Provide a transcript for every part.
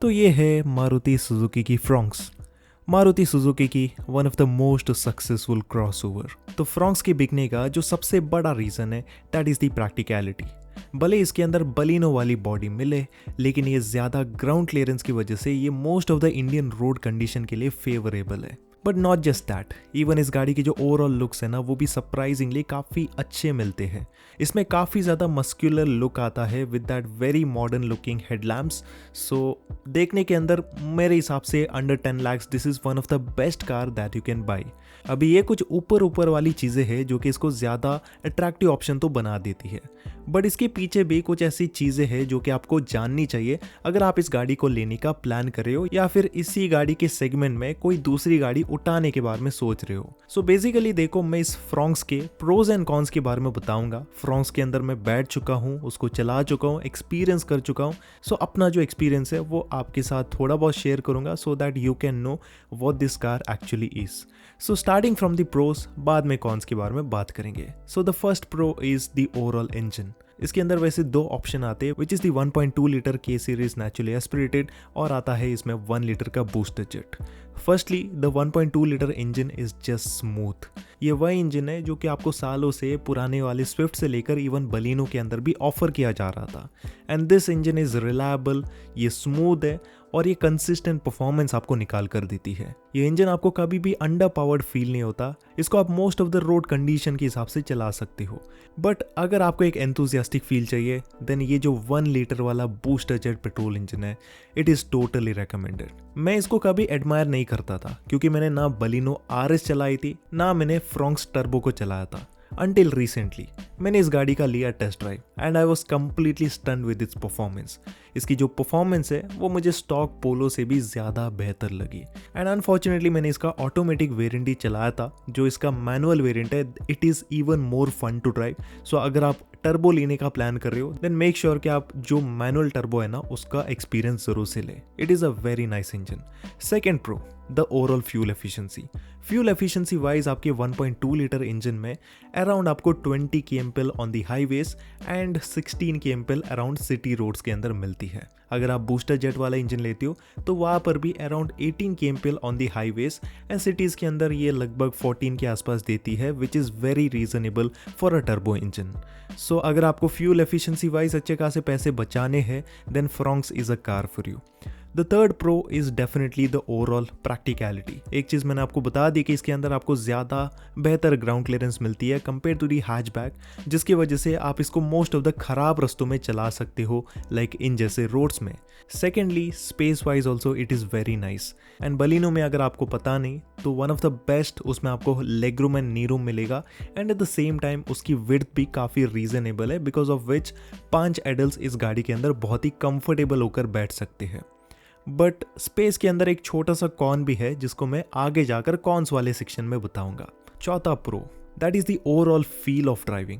तो ये है मारुति सुजुकी की फ्रॉन्क्स। मारुति सुजुकी की one of the most successful crossover. तो फ्रॉन्क्स के बिकने का जो सबसे बड़ा रीज़न है दैट इज़ द प्रैक्टिकलिटी। भले इसके अंदर बलिनो वाली बॉडी मिले, लेकिन ये ज़्यादा ग्राउंड क्लियरेंस की वजह से ये most of the Indian road condition के लिए फेवरेबल है। But not just that, even इस गाड़ी के जो ओवरऑल लुक्स है ना वो भी सरप्राइजिंगली काफ़ी अच्छे मिलते हैं। इसमें काफ़ी ज़्यादा मस्क्यूलर लुक आता है with that very modern looking headlamps. So देखने के अंदर मेरे हिसाब से under 10 lakhs this is one of the best car that you can buy. अभी ये कुछ ऊपर वाली चीज़ें हैं जो कि इसको ज़्यादा अट्रैक्टिव ऑप्शन तो बना देती है, बट इसके पीछे भी कुछ ऐसी चीज़ें हैं जो कि आपको जाननी चाहिए अगर आप इस गाड़ी को लेने का प्लान कर रहे हो या फिर इसी गाड़ी के सेगमेंट में कोई दूसरी गाड़ी उठाने के बारे में सोच रहे हो। सो बेसिकली देखो, मैं इस फ्रॉन्क्स के प्रोज एंड कॉन्स के बारे में बताऊंगा। फ्रॉन्क्स के अंदर मैं बैठ चुका हूँ, उसको चला चुका हूँ, एक्सपीरियंस कर चुका हूँ। सो अपना जो एक्सपीरियंस है वो आपके साथ थोड़ा बहुत शेयर करूंगा so that you can know what this car actually is. So starting from the pros, बाद में कॉन्स के बारे में बात करेंगे। So the first pro is the overall engine. इसके अंदर वैसे दो ऑप्शन आते हैं, which is the 1.2 litre K series naturally aspirated, और आता है इसमें 1 लीटर का booster jet. Firstly the 1.2 litre engine is just smooth. ये वह इंजन है जो कि आपको सालों से पुराने वाले स्विफ्ट से लेकर इवन बलिनो के अंदर भी ऑफर किया जा रहा था। And this engine is reliable, ये स्मूथ है और ये कंसिस्टेंट परफॉर्मेंस आपको निकाल कर देती है। ये इंजन आपको कभी भी अंडर पावर्ड फील नहीं होता। इसको आप most of the road condition के हिसाब से चला सकते हो। बट अगर आपको एक एंथुसियास्टिक फील चाहिए देन ये जो 1 लीटर वाला बूस्टर जेट पेट्रोल इंजन है, इट इज़ टोटली रिकमेंडेड। मैं इसको कभी एडमायर नहीं करता था क्योंकि मैंने ना बलिनो RS चलाई थी, ना मैंने फ्रॉन्क्स टर्बो को चलाया था। Until recently मैंने इस गाड़ी का लिया test drive and I was completely stunned with its performance. इसकी जो परफॉर्मेंस है वो मुझे स्टॉक पोलो से भी ज़्यादा बेहतर लगी। एंड अनफॉर्चुनेटली मैंने इसका ऑटोमेटिक वेरिएंट ही चलाया था। जो इसका मैनुअल वेरिएंट है it is even more fun to drive. So अगर आप टर्बो लेने का प्लान कर रहे हो देन मेक श्योर कि आप जो मैनुअल टर्बो है ना उसका एक्सपीरियंस जरूर से ले। It is a very nice engine. Second pro, the overall fuel efficiency. Fuel efficiency wise आपके 1.2 लीटर इंजन में अराउंड आपको 20 kmpl on the highways and 16 kmpl around city roads के अंदर मिलती है। अगर आप बूस्टर जेट वाला इंजन लेते हो तो वहाँ पर भी around 18 kmpl on the highways and cities के अंदर ये लगभग 14 के आसपास देती है, which is very reasonable for a turbo engine. So अगर आपको फ्यूल एफिशिएंसी वाइज अच्छे खासे पैसे बचाने हैं then Fronx is a car for you. The third pro is definitely the overall practicality. एक चीज़ मैंने आपको बता दी कि इसके अंदर आपको ज़्यादा बेहतर ग्राउंड क्लियरेंस मिलती है कंपेयर टू दी हैचबैक, जिसकी वजह से आप इसको मोस्ट ऑफ द खराब रास्तों में चला सकते हो लाइक इन जैसे रोड्स में। Secondly space wise also it is very nice. And Baleno में अगर आपको पता नहीं तो वन ऑफ द बेस्ट उसमें आपको leg room and knee room मिलेगा and at the same time उसकी विड्थ भी काफ़ी रीजनेबल है, बिकॉज ऑफ विच 5 एडल्ट्स इस गाड़ी के अंदर बहुत ही कंफर्टेबल होकर बैठ सकते हैं। बट स्पेस के अंदर एक छोटा सा कॉन भी है जिसको मैं आगे जाकर कॉन्स वाले सेक्शन में बताऊंगा। चौथा pro, that is the overall feel of driving.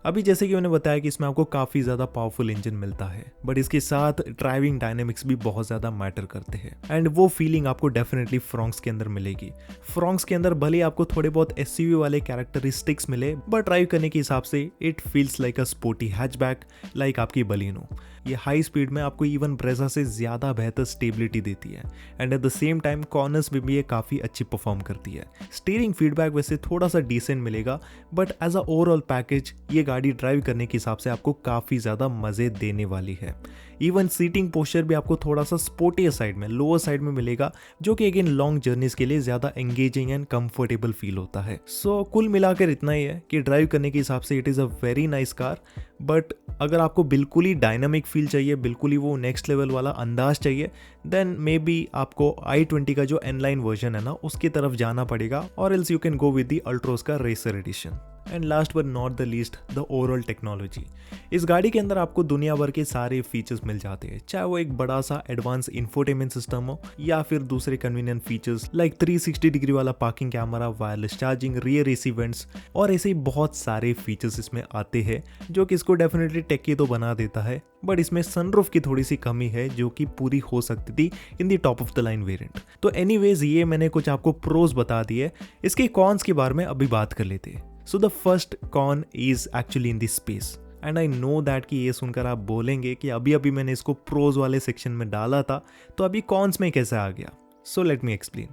अभी जैसे कि मैंने बताया कि इसमें आपको काफ़ी ज़्यादा पावरफुल इंजन मिलता है, बट इसके साथ ड्राइविंग डायनेमिक्स भी बहुत ज़्यादा मैटर करते हैं एंड वो फीलिंग आपको डेफिनेटली फ्रॉन्क्स के अंदर मिलेगी। फ्रॉन्क्स के अंदर भले आपको थोड़े बहुत SUV वाले कैरेक्टरिस्टिक्स मिले, बट ड्राइव करने के हिसाब से it feels like a sporty hatchback like आपकी बलिनो। ये हाई स्पीड में आपको इवन ब्रेजा से ज़्यादा बेहतर स्टेबिलिटी देती है and at the same time corners में भी ये काफ़ी अच्छी परफॉर्म करती है। स्टीयरिंग फीडबैक वैसे थोड़ा सा डिसेंट मिलेगा, but as a overall package ये गाड़ी ड्राइव करने के हिसाब से आपको काफ़ी ज़्यादा मज़े देने वाली है। इवन सीटिंग पोस्चर भी आपको थोड़ा सा स्पोर्टियर साइड में, लोअर साइड में मिलेगा, जो कि अगेन लॉन्ग जर्नीज के लिए ज़्यादा एंगेजिंग एंड कंफर्टेबल फील होता है। सो कुल मिलाकर इतना ही है कि ड्राइव करने के हिसाब से it is a very nice car. But अगर आपको बिल्कुल ही डायनामिक फील चाहिए, बिल्कुल ही वो नेक्स्ट लेवल वाला अंदाज चाहिए, देन मे बी आपको i20 का जो N-line वर्जन है ना उसकी तरफ जाना पड़ेगा, और else you can go with the Altroz का racer edition. And last but not the least, the overall technology. इस गाड़ी के अंदर आपको दुनिया भर के सारे फीचर्स मिल जाते हैं, चाहे वो एक बड़ा सा एडवांस इंफोटेनमेंट सिस्टम हो या फिर दूसरे कन्वीनियंट फीचर्स लाइक 360 डिग्री वाला parking camera, wireless charging, rear AC vents और ऐसे ही बहुत सारे फीचर्स इसमें आते हैं जो कि इसको डेफिनेटली टेकी तो बना देता है। बट इसमें सनरूफ की थोड़ी सी कमी है जो कि पूरी हो सकती थी in the top of the line variant. तो एनीवेज ये मैंने कुछ आपको प्रोज बता दिए, इसके कॉन्स के बारे में अभी बात कर लेते हैं। So the first con is actually in this space. And I know that कि ये सुनकर आप बोलेंगे कि अभी अभी मैंने इसको प्रोज वाले सेक्शन में डाला था, तो अभी कॉन्स में कैसे आ गया। So let me explain.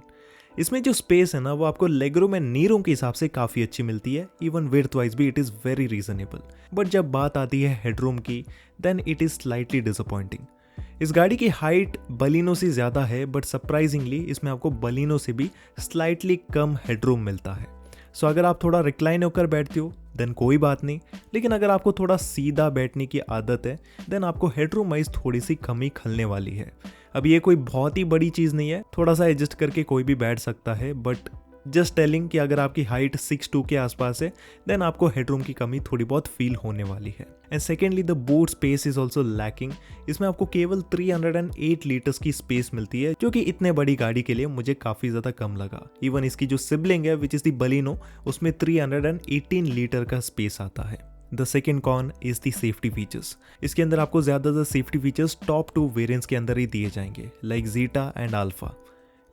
इसमें जो स्पेस है ना वो आपको leg room and knee room के हिसाब से काफ़ी अच्छी मिलती है, इवन विड्थ वाइज भी it is very reasonable. But जब बात आती है हेडरूम की, then it is slightly disappointing. इस गाड़ी की हाइट बलिनो से ज़्यादा है, बट सरप्राइजिंगली इसमें आपको बलिनो से भी स्लाइटली कम हेडरूम मिलता है। सो अगर आप थोड़ा रिक्लाइन होकर बैठते हो देन कोई बात नहीं, लेकिन अगर आपको थोड़ा सीधा बैठने की आदत है देन आपको हेडरूम वाइज थोड़ी सी कमी खलने वाली है। अब ये कोई बहुत ही बड़ी चीज़ नहीं है, थोड़ा सा एडजस्ट करके कोई भी बैठ सकता है, बट जस्ट टेलिंग कि अगर आपकी हाइट 6'2" के आसपास है देन आपको हेडरूम की कमी थोड़ी बहुत फील होने वाली है। And secondly the boot space is also lacking. इसमें आपको केवल 308 लीटर्स की स्पेस मिलती है, जो कि इतने बड़ी गाड़ी के लिए मुझे काफ़ी ज़्यादा कम लगा। इवन इसकी जो सिबलिंग है विच इज़ दी बलिनो, उसमें 318 लीटर का स्पेस आता है। The second con is the safety features. इसके अंदर आपको ज़्यादातर सेफ्टी फीचर्स टॉप 2 वेरिएंट्स के अंदर ही दिए जाएंगे, लाइक जीटा एंड अल्फा।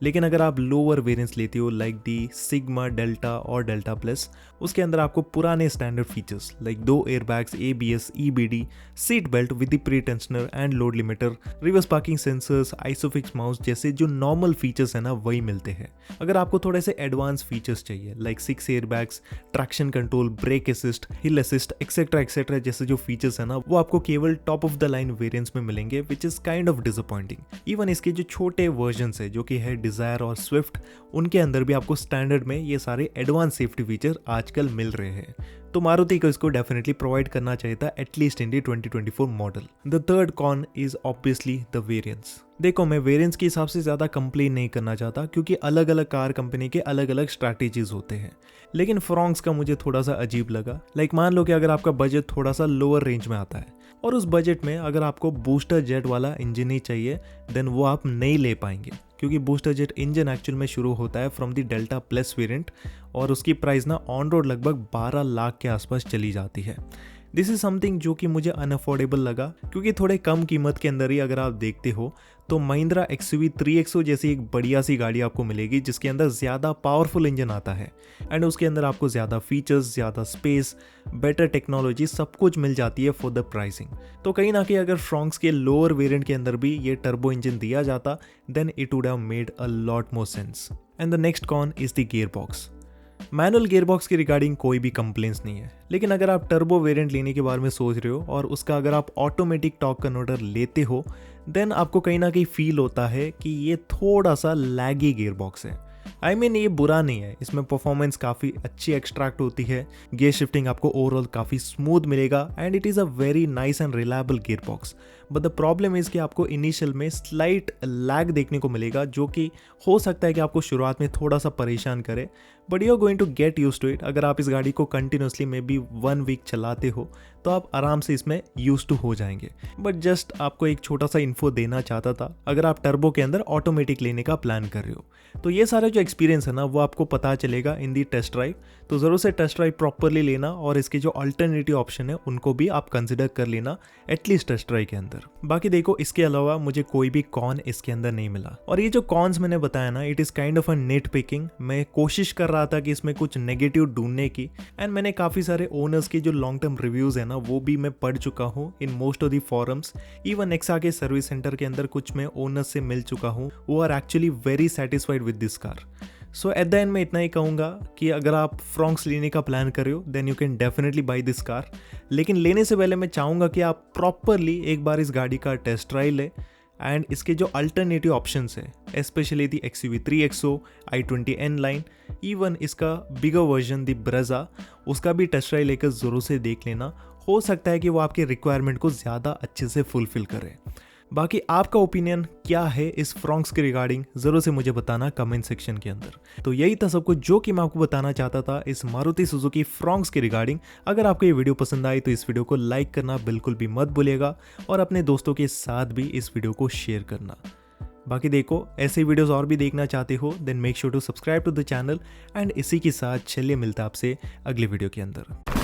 लेकिन अगर आप लोअर वेरिएंट्स लेते हो लाइक दी सिग्मा, डेल्टा और डेल्टा प्लस, उसके अंदर आपको पुराने standard features like 2 airbags, ABS, EBD, seat belt with the pre tensioner and load limiter, reverse parking sensors, isofix mouse जैसे जो नॉर्मल फीचर्स है ना वही मिलते हैं। अगर आपको थोड़े से एडवांस फीचर्स चाहिए like 6 airbags, traction control, brake assist, हिल असिस्ट एक्सेट्रा जैसे जो फीचर्स है ना वो आपको केवल top of the line variants में मिलेंगे, which is kind of disappointing. Even इसके जो छोटे वर्जन्स है जो कि है डिजायर और स्विफ्ट, उनके अंदर भी आपको स्टैंडर्ड में ये सारे एडवांस सेफ्टी फीचर आजकल मिल रहे हैं। तो मारुति को इसको डेफिनेटली प्रोवाइड करना चाहिए था at least in the 2024 model. The third con is obviously the variants. देखो मैं वेरिएंट्स के हिसाब से ज़्यादा कंप्लेन नहीं करना चाहता क्योंकि अलग अलग कार कंपनी के अलग अलग स्ट्रैटेजीज होते हैं, लेकिन फ्रॉन्क्स का मुझे थोड़ा सा अजीब लगा। लाइक मान लो कि अगर आपका बजट थोड़ा सा लोअर रेंज में आता है और उस बजट में अगर आपको बूस्टर जेट वाला इंजन ही चाहिए देन वो आप नहीं ले पाएंगे, क्योंकि बूस्टर जेट इंजन एक्चुअल में शुरू होता है from the delta plus variant और उसकी प्राइस ना ऑन रोड लगभग 12 लाख के आसपास चली जाती है। दिस इज समथिंग जो कि मुझे अनअफोर्डेबल लगा, क्योंकि थोड़े कम कीमत के अंदर ही अगर आप देखते हो तो महिंद्रा XUV 3XO जैसी एक बढ़िया सी गाड़ी आपको मिलेगी जिसके अंदर ज़्यादा पावरफुल इंजन आता है एंड उसके अंदर आपको ज़्यादा फीचर्स, ज़्यादा स्पेस, बेटर टेक्नोलॉजी सब कुछ मिल जाती है फॉर द प्राइसिंग। तो कहीं ना कहीं अगर फ्रॉन्क्स के लोअर वेरिएंट के अंदर भी ये टर्बो इंजन दिया जाता then it would have made a lot more sense. And the next con is the gearbox. Manual gearbox की रिगार्डिंग कोई भी कंप्लेंट्स नहीं है, लेकिन अगर आप टर्बो वेरिएंट लेने के बारे में सोच रहे हो और उसका अगर आप ऑटोमेटिक टॉर्क कन्वर्टर लेते हो देन आपको कहीं ना कहीं फील होता है कि ये थोड़ा सा लैगी गियरबॉक्स है। आई मीन ये बुरा नहीं है, इसमें परफॉर्मेंस काफ़ी अच्छी एक्सट्रैक्ट होती है, गियर शिफ्टिंग आपको ओवरऑल काफ़ी स्मूथ मिलेगा and it is a very nice and reliable gear box. But the problem is कि आपको इनिशियल में स्लाइट लैग देखने को मिलेगा, जो कि हो सकता है कि आपको शुरुआत में थोड़ा सा परेशान करे, but you are going to get used to it. अगर आप इस गाड़ी को कंटिन्यूसली मे बी 1 वीक चलाते हो तो आप आराम से इसमें यूज टू हो जाएंगे। बट जस्ट आपको एक छोटा सा इन्फो देना चाहता था अगर आप टर्बो के अंदर ऑटोमेटिक लेने का प्लान कर रहे हो। तो ये सारा जो एक्सपीरियंस है ना वो आपको पता चलेगा इन दी टेस्ट ड्राइव, तो ज़रूर से टेस्ट ड्राइव प्रॉपरली लेना और इसके जो अल्टरनेटिव ऑप्शन है उनको भी आप कंसिडर कर लेना एटलीस्ट टेस्ट ड्राइव के अंदर। बाकी देखो इसके अलावा मुझे कोई भी कॉन इसके अंदर नहीं मिला, और ये जो कॉन्स मैंने बताया ना it is kind of a net picking. मैं कोशिश कर रहा था कि इसमें कुछ नेगेटिव ढूंढने की, एंड मैंने काफ़ी सारे ओनर्स के जो लॉन्ग टर्म रिव्यूज़ है ना वो भी मैं पढ़ चुका हूँ in most of the forums. Even Nexa के सर्विस सेंटर के अंदर कुछ मैं ओनर्स से मिल चुका हूँ, वो are actually very satisfied with this car. So at the end मैं इतना ही कहूँगा कि अगर आप फ्रॉन्क्स लेने का प्लान कर रहे हो then you can definitely buy this car, लेकिन लेने से पहले मैं चाहूँगा कि आप प्रॉपरली एक बार इस गाड़ी का टेस्ट ड्राइव लें एंड इसके जो अल्टरनेटिव ऑप्शंस है specially the XUV 3XO, i20 N line, even इसका बिगर वर्जन दी ब्रेजा, उसका भी टेस्ट ड्राइव लेकर ज़रूर से देख लेना। हो सकता है कि वो आपके रिक्वायरमेंट को ज़्यादा अच्छे से फुलफिल करे। बाकी आपका ओपिनियन क्या है इस फ्रॉन्क्स के रिगार्डिंग ज़रूर से मुझे बताना कमेंट सेक्शन के अंदर। तो यही था सब कुछ जो कि मैं आपको बताना चाहता था इस मारुति सुजुकी फ्रॉन्क्स के रिगार्डिंग। अगर आपको ये वीडियो पसंद आई तो इस वीडियो को लाइक करना बिल्कुल भी मत भूलिएगा और अपने दोस्तों के साथ भी इस वीडियो को शेयर करना। बाकी देखो ऐसे वीडियोस और भी देखना चाहते हो then make sure to subscribe to the channel, and इसी के साथ चलिए मिलता है आपसे अगले वीडियो के अंदर।